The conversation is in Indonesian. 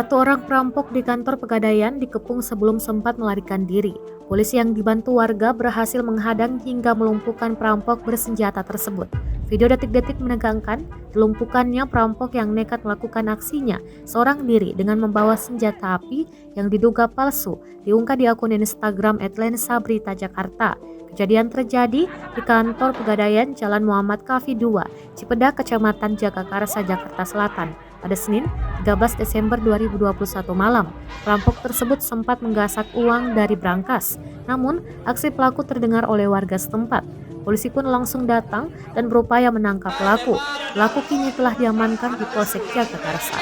Satu orang perampok di kantor Pegadaian dikepung sebelum sempat melarikan diri. Polisi yang dibantu warga berhasil menghadang hingga melumpuhkan perampok bersenjata tersebut. Video detik-detik menegangkan dilumpuhkannya perampok yang nekat melakukan aksinya seorang diri dengan membawa senjata api yang diduga palsu, diunggah di akun Instagram @lensaberita Jakarta. Kejadian terjadi di kantor Pegadaian Jalan Muhammad Kafi 2, Cipedak, Kecamatan Jagakarsa, Jakarta Selatan, pada Senin 13 Desember 2021 malam. Perampok tersebut sempat menggasak uang dari brankas, namun aksi pelaku terdengar oleh warga setempat. Polisi pun langsung datang dan berupaya menangkap pelaku. Pelaku kini telah diamankan di Polsek Jagakarsa.